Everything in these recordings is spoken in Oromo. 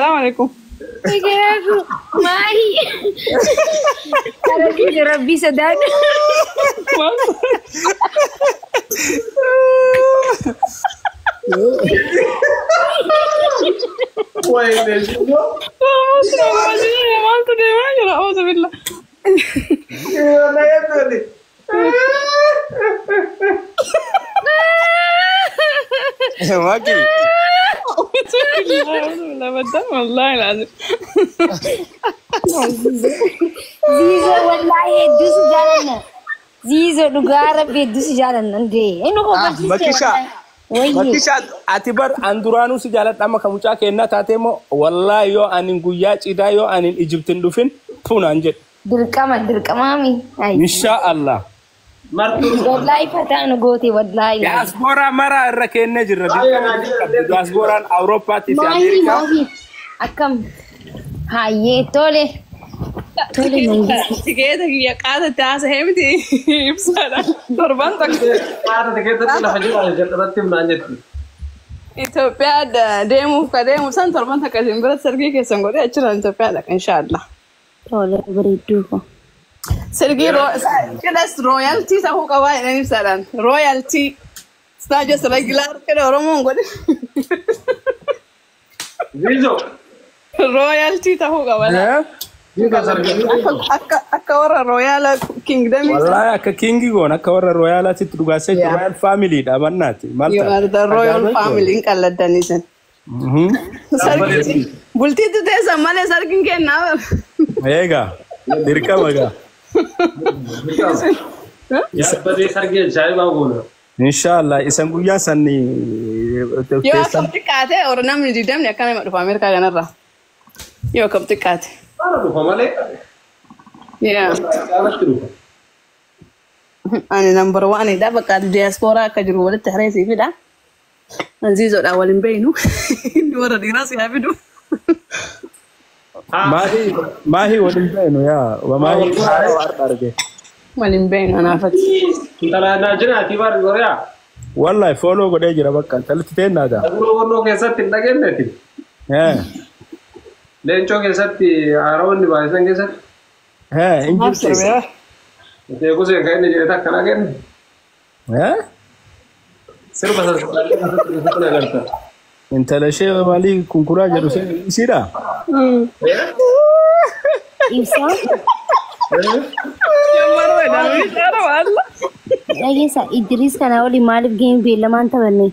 السلام عليكم. ما هي أنا ربي سداد وين شنو؟ ما أنت ما أعوذ بالله. أنا يدري. ماكي أعوذ بالله بدل والله العظيم. زيزو والله يدوس جارنا زيزو نقارب يدوس جارنا ندي إنه هو Makisha ati bar anduranu si jalat amma kamucha kenna tatemo wallahi yo anin guyya cida yo anin Egyptin dufin tuna anje dirqamami ay insha Allah wallahi fatanu goti wallahi diaspora mara irra kenne jirra diaspora Europa ti America akam haye tole كده هي قاعدة تعس همتي بصراحة تربانتك قاعدة كده تطلع حجوة جربت من عندك إثيوبيا ديمو كديمو سان تربانتك كذي برد سرقي كيسان قولي أشيل إثيوبيا لك إن شاء الله tole بريدوكو سرقي كده رويالتي سهو كواي يعني بسران رويالتي ستاجس رجلار كده ورمون قولي زيزو رويالتي سهو كواي akka warra royala kingdom wallahi akka kingi gona akka warra royala ti dugase royal family da bannati malta you are the royal family in kalladanisan bulti tu te samale sarkin ke na ega dirka maga ya bade sarge jai ba gona inshallah isan guya sanni yo kam tikate or namni didam ne kana ma du america ganarra yo kam tikate Yeah. أنا number one ده بقى الدياسبورا كجرو التحرير في ده نزيزو الأول بينه ورا دراسة يعبدوا ما هي ولين بينه يا وما هي أرجع ولين بينه أنا فت ترى ناجنا تبار غريا والله فولو قد يجرا بقى ثلاثتين هذا أقول كيسة تندقين نتي لينشو كيسة أراون نبايسن كيسة إنجلترا تيجو سين كأني جيتا كنا كن سير بس انت لا شيء مالي كونكورا جروسين سيرا إيسا يا مروة ده مش عارف والله أيه سا إدريس كان أولي مالف جيم بيلا ما أنت بني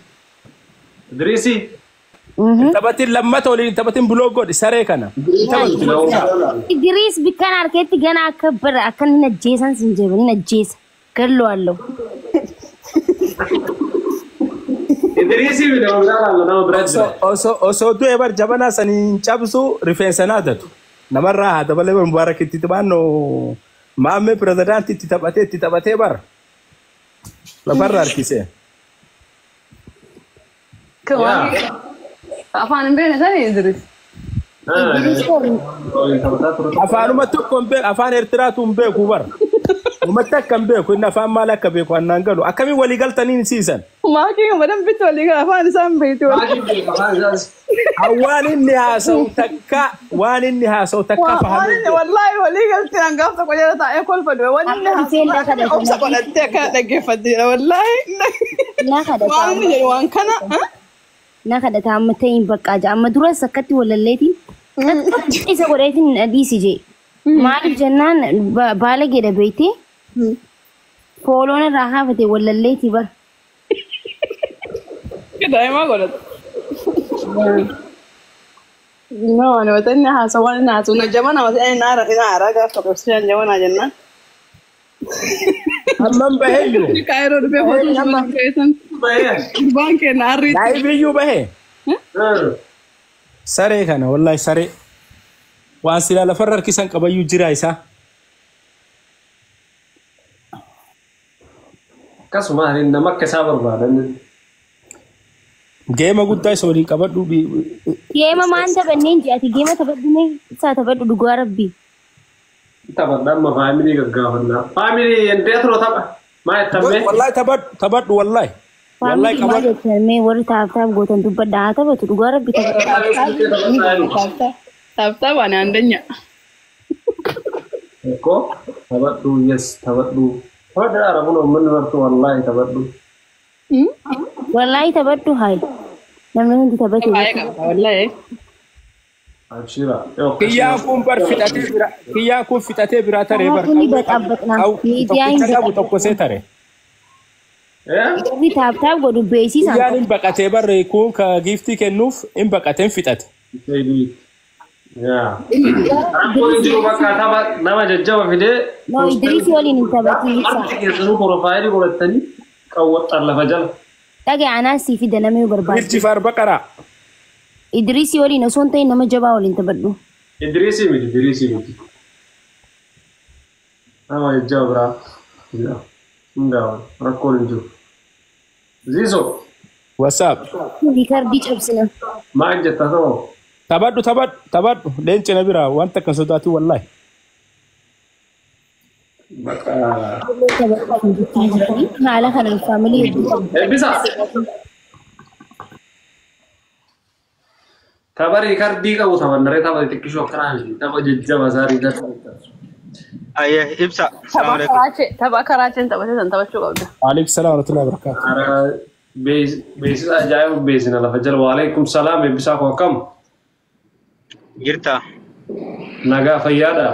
دريسي تبتين لما تولي تبتين بلوغو ساري كنا إدريس بكان أركيت جانا أكبر أكن نجيسان سنجبني نجيس كله الله دريسي بدو لا لا براد أو تو إبر جبنا سنين شابسو ريفنسنا ده نمرة هذا بله مبارك تتبانو ما مي بريزيدنت تتباتي بار لبرر كيسه كمان أفان بينه ثاني إدريس أفانو ما تكون بيك أفان إرتراتهم بيك وبر وما تكن بيك وإن أفان مالك بيك وأنانجلو أكمل ولي قال تانين سيزن ما كين بدن بيت ولي قال أفان سام بيت وان إني هاسو تكا وان إني هاسو تكا فهمت والله ولي قال تان قافت قجرة تاعي كل فدوى وان إني هاسو أمسك ولا تكا دقي فدينا والله لا خد وان مجر وان كنا لا خد تعمتين بقى جام درا سكتي ولا ليتي إذا قريتين دي سي جي ما الجنان بالغ ده بيتي فولونا راها فتي ولا ليتي بر كده ما قلت no أنا بتني حاسوان الناس ونجمنا وتأني نارا قافة بسيان جوانا جنان أمم بهيو كايرو ده بيفوتو شو كيسن بانك ناري لا بيجو به سري كان والله سري وانسلا لفرر كيسان قبيو جرايسا كسمة هنا ما كسابر بعدين جيما قد سوري قبضوا بي جيما ما أنت بنين جاتي جيما تبدني ساتبدو دقوا ربي تبدأ ما فاميلي كجافنا فاميلي ينتهي ترى تبع ما يتمه والله تبد والله والله كمان مي ورا تاب قوتن تبدا تبى تدغور بيت Taap-taap ani andanya. Eko tabattu yes tabattu. Pada Arabun umman wartu wallahi tabattu. والله تبدو هاي لما انت تبدو Wallahi. Abshira. كياكم فتاتي برا ترى بر كوني بتابتنا ميديا تكو تكو سيتري بي تاب غدو بيسي سان يعني بقتي بر يكون كجيفتي كنوف ان بقتين فتات Jadi. Ya. Aku ini juga kata nama jajah fide. نو ادريس ولي انت بتي Arti itu profile ko tani kawat Allah fajal. تاجي عناسي في دنمي وبرباد ارتفار بقره ادريس ولي نسون تاي نما جبا ولي انت بدو Idrisi miti. Nama jajah bra. Ya. Enggak, rakol itu. Zizo. واتساب ريكاردي جبسنا Ma ajata to. تبدو لينش نبيرا وانت كان صداتي والله Baka. على خلال الفاميلي Bisa. Tabari kardi ka usabanare tabari tikisho kranji tabari jajja bazari da. Ayah, Ibsa. Assalamualaikum. Tapha karaachin taphatee taphachuu qabda. عليك السلام ورحمه الله وبركاته Ara beesis ajaa'ib beesina lafa jala waalaikum salaam eebbisaa koo akkam Jirta. nagaa fayyaadha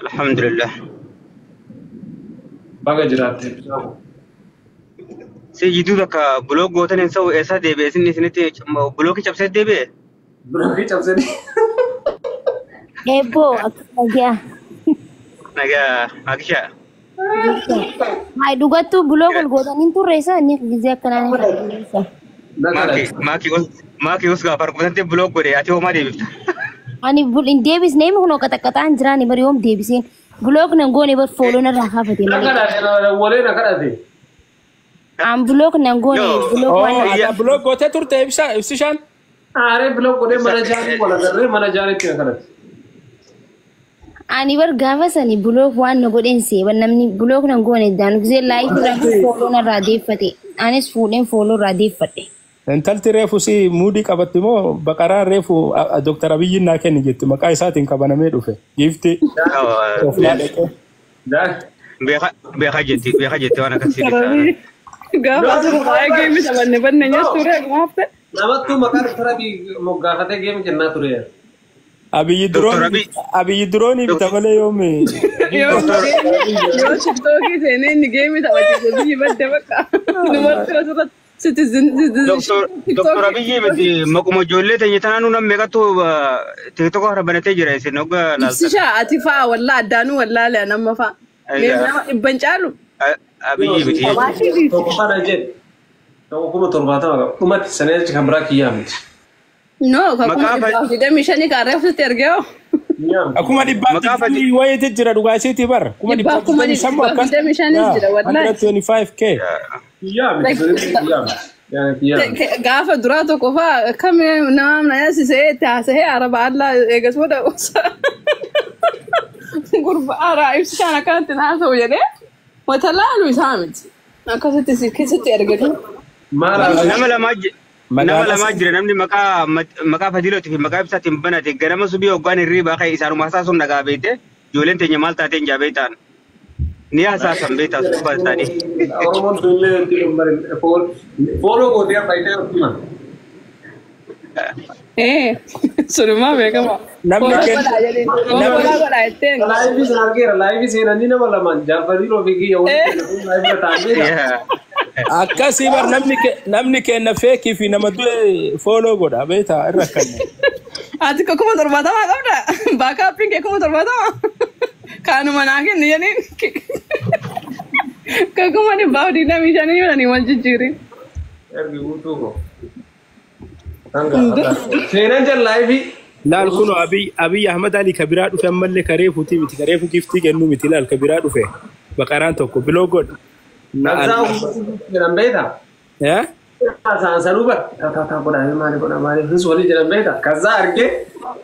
Alhamdulillah. baga jiraatte eebbisaa koo Si jitu ka blog gotan en sau esa debe sin isnite blog chapse debe. dura fi cabsani ebo akagya Naga agisha. hay dugatu bulogol godanin tu resa ni gizya kanane Maki us ga par gotan te blog gore ati o ma debe. ani bul in davis name hono kata kata anjrani bari om davisin blog nan gone bar follow na raha fati nakadha wale nakadhate am blog nan gone blog wana يا بلوك قوتي ترتي ابسشان are blog kode mana jaani wala garre mana jaani tti nakadhate ani bar gafa sani blog wana goden se namni blog nan gone dan gizya like ra follow na radhe fati anis fulen follow radhe fati انتلتي ريفو سي مودي قبطمو بقرار ريفو دكتور ابي ناكن جت مقاي ساتين كبنا ميدوفه جيفتي da Beha jeti wana kasiri. Gaafa jiru baay'ee geemmi taphanne banne nyaattu ree akkuma hafte. namattu maqaan tarabi moggaafate geem kennaa ture ابي دروني بتقول يومي Yoo tiktookii seenee inni geemmi taphate biyyi badde bakka. Numarti asirratti Doktor Abiy meti makuma jolle te nyitana nam megatu TikTok harabanate jira isin oga Ibsishaa ati fa'a wallaa addaanuu wallaalee anamma fa'a. Nama dhibban caalu. Abiy meti. tokko kana jedhe tokko kuma torbaatama qaba dhumatti saneechi kan biraa kiyyaa miti No, kakuma dhibbaaf 25 kan reefsitti ergee akuma dibbaatti wayi tijjira dhugaasiiti bar kuma Dhibbaaf kuma dibbaatti 25 jira wallahi. 125k kiyyaa miti kiyyaa miti Gaafa duraa tokko fa'a akkami nama na yaasisee itti haasa'ee araba allaa eegas booda gurba aaraa ibsishaan akkanatti na haasa'u jedhee wata laalu isaa miti. Akkasitti si keessatti ergatu. Nama lama jira namni maqaa fadiloti fi maqaa ibsaatiin banate ganama subii hoggaan hirriibaa ka'e isaanuma haasaasun nagaa beekte ijoolleen teenya maal taateen jaa beektaan ni hasaasan beektaa subbaa isaanii. Oromoon tullee fooloo gootee faayidee hojii Sunumaa beekama. Namni laayivii sana argeera laayivii seenanii nama lamaan jaafarii roofi kiyya waliin laayivii taa'anii akkasii bar namni kenna feekii fi nama du'e fooloo godha beektaa irra kanne. Ati kakuma torbaatamaa qabda. Baakaappiin kee kuma torbaatamaa. Kaanuma naa kenni jedheen. Kakuma 25 jedhanii wal jijjiirin. ergi guutuu koo. Seenaan jala laayivii. Laal kuno Abiy Ahmad Ali kabiraa dhufe ammallee kareefuuti miti kareefu giftii kennu miti laal kabiraa dhufe baqaraan tokko biloo godha. Jedhan beektaa? Sanuu bar taataa godhaa maali fis walii jedhan beektaa? Kasaa argee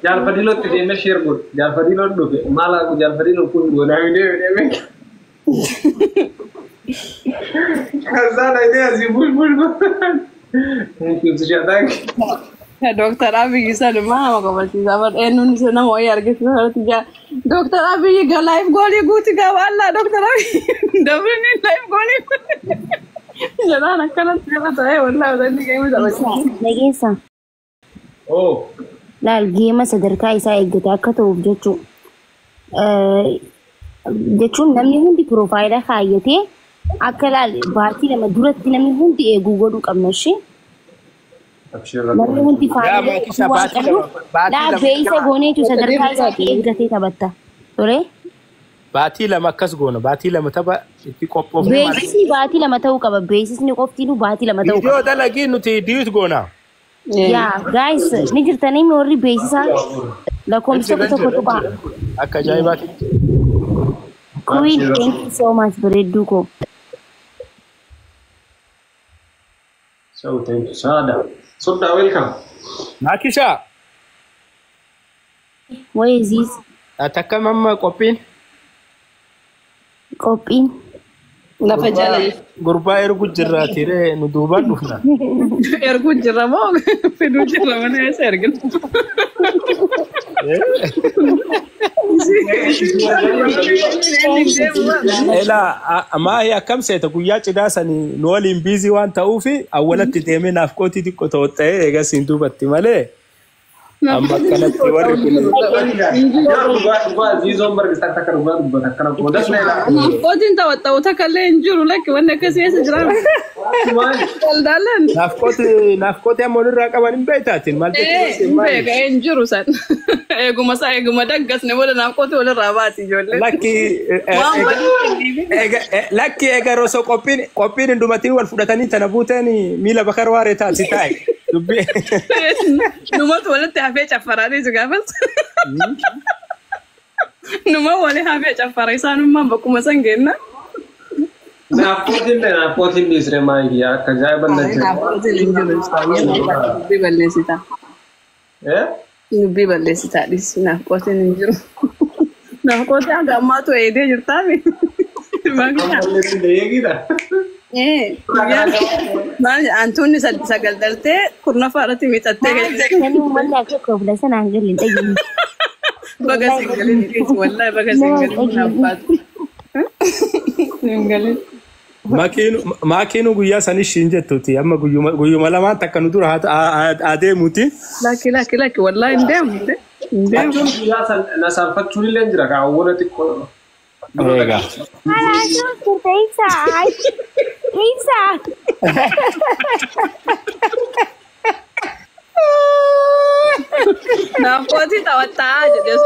jaalfadiilootti deemee sheer godhe jaalfadiiloon dhufe maal jaalfadiiloon kun godhaa deemee كذا لا يدي بول بول كيف تشاهدك دكتور أبي يسأل ما قبل شيء زمان إنه نسنا ما يرجع في تجا دكتور أبي قال لايف قولي قوتي قال والله دكتور أبي دبرني لايف قولي جانا كانت كذا والله وذني كيف زمان Nageessa. أوه Laal geema sadarkaa isaa eeggate akka ta'uuf jechuun namni hundi piroofaayilaa kaayyatee akka laal baatii lama duratti namni hundi eeguu godhuu qabna ishee. أبشر Namni hundi Maakisha faayilaa beeysa gooneetu sadarkaa isaa eeggatee taphatta. Tole? baatii lama akkas goona baatii lama tapha itti qophoofne Beeksisni baatii lama ta'uu qaba. Beeksisni qoftiinuu baatii lama ta'uu qaba. viidiyoo dalagii nuti diit goona. Yaa guys ni jirtanii warri beeksisaa lakkoofsa tokko tuqaa. Akka ajaa'ibaatti. Queen, thank you so much bareedduu koo. So thank you Sada Sudha welcome Maakisha What is this? takka mamma qophiin Qophiin. lafa jala gurbaa ergu jirraati ree nu duubaan dhufna. ergu jirra moo fiduu jirra mana eessa ergina Ela maahi akkam seeta guyyaa cidhaa sanii nu waliin biizii waan ta'uufi awwalatti deemee naaf qootii xiqqoo ta'ee eegas hin duubatti malee. Amma akkanatti warri kun Zizon bergerak takar ubah takar kodas nela Qotiin tawaxxa'u takka illee hin jiru lakki wanni akkasii eessa jira daldaalan naaf qootee amma walirraa qaban hin beektaatiin maal beeka hin jiru san eeguma daggasne wala naaf qotii walirraa baati ijoollee lakki eega roosoo qophiin hin dhumatiin wal fudhatanii tana buuteen miila bakar waaree taati taa'e dubbii numatu walitti hafee caffaraanii jiru gaafas numa wali hafee caffara isaanummaan bakkuma san geenna naafootiin dhiisre maayii akka ajaa'iban dubbii balleessitaa dubbii balleessitaa dhiisi naafootiin hin jiru naafootiin hanga ammaatu eedee jirtaami maal antuunni sagal dhaltee kurnaffaa irratti miixattee Namni uummanni akka koofila sanaan galin dhageenye. baga singalin dhiisi wallahi baga singalin naaffaatu singalin maakiinu guyyaa san ishiin jettuuti amma guyyuma lamaan takka nu dura adeemuuti. Lakki wallahi hin deemu nasaanfachuun illee jira kaawwana xiqqoo Egaa. Alaantuu turte ibsaa. Ibsaa. naafootii taphattaa jedhes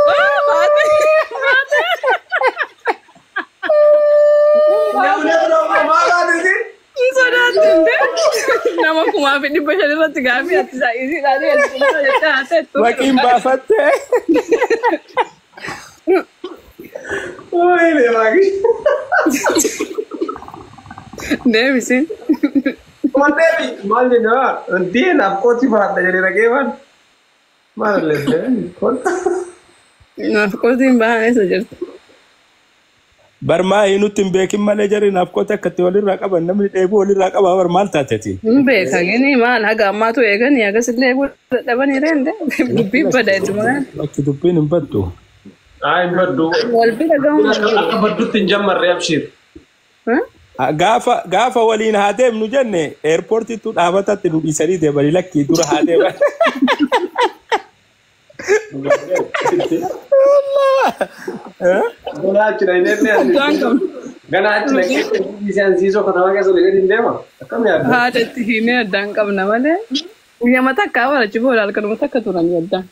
nama kumaa fi 500 irratti gaafii ati saayizii dhaadhii jettee haateettu Waqiin baafattee. deebisi maal jenna ndee naafkooti baadha jedhee dhageefan maal leessee naafkootiin bahan eessa jirti Barmaa nutti hin beekin malee jarri naaf qoota akkatti walirraa qaban namni dheebuu walirraa qabaa bar maal taatetiin. hin beeka gini maal haga ammaatu eeganii agasillee eeguu dadhabanii reende dubbii bada heddumaa Bakki dubbiin hin baddu. hin baddu wal bira gahuun akka baddutti hin jammarre abshiir Gaafa waliin haa deemnu jenne eerpoortiitu dhaabatatti nu dhiisanii deemanii lakkii dura haa deeman. haadhatti himee addaan qabna malee guyyama takkaa walachi booda halkanuma takka turanii addaan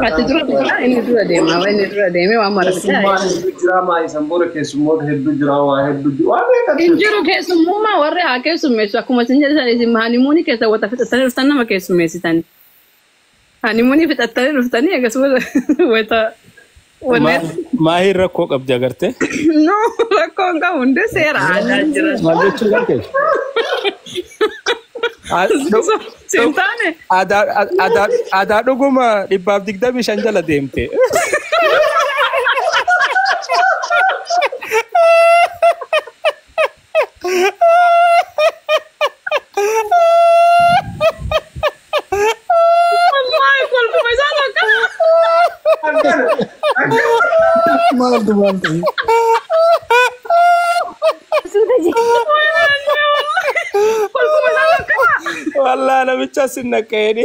ati dura inni dura deemaa inni dura deemee waan marataa hin jiru keessummummaa warri haa keessummeessu akkuma isin jedhan isin hanimuunii keessa wata fixattanii dhuftan nama keessummeessitanii hanimuunii fixattanii dhuftanii eegas wata Maahiin rakkoo qabdi agarte? no rakkoon qabu hundi seera aadaa jira Maal jechuu garte? Sintaane Aadaa dhuguma 125 jala deemte. Maaltu waan ta'eef. والله انا متشسن نكيني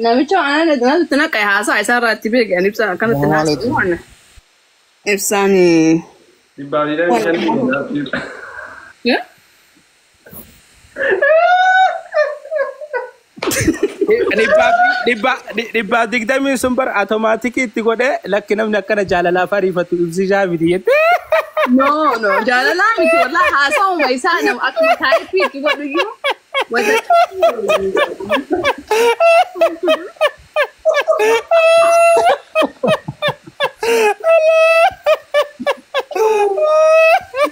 namicha waan ana tanaqay haasaa isaa irratti beekan ibsa kanatti naasuun ibsaani dhibba digdamii sun bar automaatikii itti godhee lakki namni akkana jaalalaa fariifatu ibsishaa miti jette. No, jaalalaa miti walaa haasa'uma isaa nama akkuma taa'eetti itti godhu iyyuu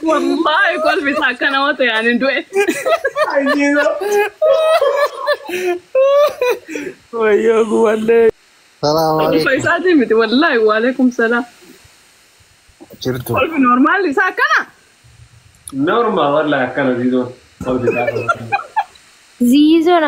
wallahi kolfi isaa akka namatti yaanin du'e. Wayyoo guwallee. Salaam alaikum. Faisaatii miti wallahi waalaikum salaam. Jirtu. Kolfi normaal isaa akkana. Normal wallahi akkana ziidoon. Ziizoon